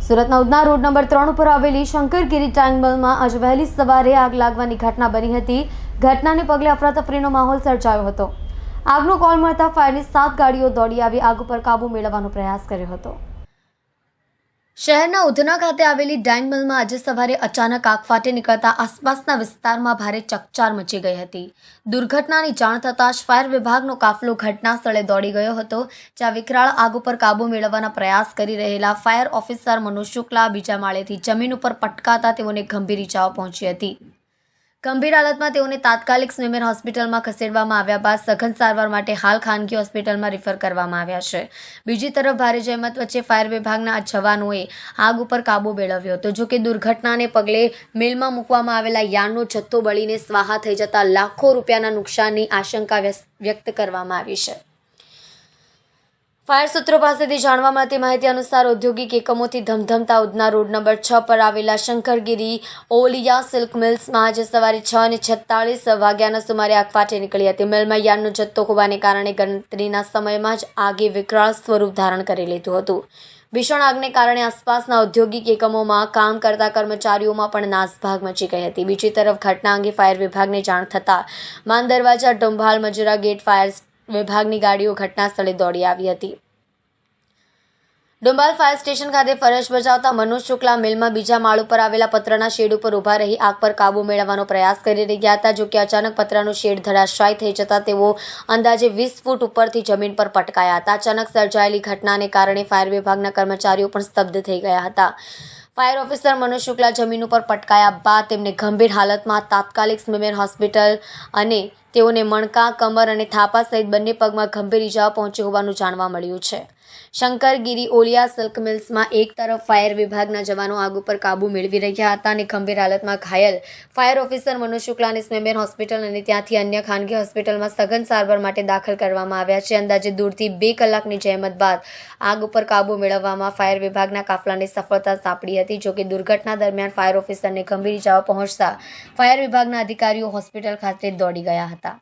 સુરતના Udhna road number 3 ઉપર આવેલી શંકરગીરી ટેંગમલમાં આજે વહેલી સવારે આગ લાગવાની ઘટના બની હતી। ઘટનાને પગલે અફરાતફરીનો માહોલ સર્જાયો હતો। આગનો કોલ મળતા ફાયરની 7 ગાડીઓ દોડી આવી આગ ઉપર કાબુ મેળવવાનો પ્રયાસ કર્યો હતો। શહેરના ઉધના ખાતે આવેલી ટેંગમલમાં આજે સવારે અચાનક આગ ફાટી નીકળતા આસપાસના વિસ્તારમાં ભારે ચકચાર મચી ગઈ હતી। દુર્ઘટનાની જાણ થતાં જ ફાયર વિભાગનો કાફલો ઘટના સ્થળે દોડી ગયો હતો, જ્યાં વિકરાળ આગ ઉપર કાબુ મેળવવાના પ્રયાસ કરી રહેલા ફાયર ઓફિસર મનોજ શુક્લા બીજા માળેથી જમીન ઉપર પટકાતા તેઓને ગંભીર ઈજાઓ પહોંચી હતી। ગંભીર હાલતમાં તેઓને તાત્કાલિક સ્મીમેર હોસ્પિટલમાં ખસેડવામાં આવ્યા બાદ સઘન સારવાર માટે હાલ ખાનગી હોસ્પિટલમાં રિફર કરવામાં આવ્યા છે। બીજી તરફ ભારે જહેમત વચ્ચે ફાયર વિભાગના જવાનોએ આગ ઉપર કાબુ મેળવ્યો હતો। જો કે દુર્ઘટનાને પગલે મિલમાં મૂકવામાં આવેલા યાર્ડનો જથ્થો બળીને સ્વાહા થઈ જતા લાખો રૂપિયાના નુકસાનની આશંકા વ્યક્ત કરવામાં આવી છે। ફાયર સૂત્રો પાસેથી જાણવા મળતી માહિતી અનુસાર ઔદ્યોગિક એકમોથી ધમધમતા ઉધના રોડ નંબર 6 પર આવેલા શંકરગીરી ઓલિયા સિલ્ક મિલ્સમાં આજે સવારે 6:46 વાગ્યાના સુમારે આગ ફાટી નીકળી હતી। મિલમાં યાર્ડનો જથ્થો હોવાને કારણે ગણતરીના સમયમાં જ આગે વિકરાળ સ્વરૂપ ધારણ કરી લીધું હતું। ભીષણ આગને કારણે આસપાસના ઔદ્યોગિક એકમોમાં કામ કરતા કર્મચારીઓમાં પણ નાસભાગ મચી ગઈ હતી। બીજી તરફ ઘટના અંગે ફાયર વિભાગને જાણ થતાં માન દરવાજા, ડુંભાલ, મજરા ગેટ ફાયર વિભાગની ગાડીઓ ઘટના સ્થળે દોડી આવી હતી। ડુંબાલ ફાયર સ્ટેશન ખાતે ફરજ બજાવતા મનોજ શુક્લા મિલમાં બીજા માળ ઉપર આવેલા પતરાના શેડ ઉપર ઊભા રહી આગ પર કાબુ મેળવવાનો પ્રયાસ કરી રહ્યા હતા। જો કે અચાનક પતરાનો શેડ ધરાશાયી થઈ જતા તેઓ અંદાજે 20 ફૂટ ઉપરથી જમીન પર પટકાયા હતા। અચાનક સર્જાયેલી ઘટનાને કારણે ફાયર વિભાગના કર્મચારીઓ પણ સ્તબ્ધ થઈ ગયા હતા। ફાયર ઓફિસર મનોજ શુક્લા જમીન ઉપર પટકાયા બાદ તેમને ગંભીર હાલતમાં તાત્કાલિક સ્મીમેર હોસ્પિટલ અને તેઓને મણકા, કમર અને થાપા સહિત બંને પગમાં ગંભીર ઈજાઓ પહોંચી હોવાનું જાણવા મળ્યું છે। શંકરગીરી ઓલિયા સિલ્ક મિલ્સમાં એક તરફ ફાયર વિભાગના જવાનો આગ ઉપર કાબુ મેળવી રહ્યા હતા અને ગંભીર હાલતમાં ઘાયલ ફાયર ઓફિસર મનોજ શુક્લાને સ્મીમેર હોસ્પિટલ અને ત્યાંથી અન્ય ખાનગી હોસ્પિટલમાં સઘન સારવાર માટે દાખલ કરવામાં આવ્યા છે। અંદાજે દૂરથી 2 કલાકની જહેમત બાદ આગ ઉપર કાબુ મેળવવામાં ફાયર વિભાગના કાફલાને સફળતા સાંપડી હતી। જો કે દુર્ઘટના દરમિયાન ફાયર ઓફિસરને ગંભીર ઈજાઓ પહોંચતા ફાયર વિભાગના અધિકારીઓ હોસ્પિટલ ખાતે દોડી ગયા હતા।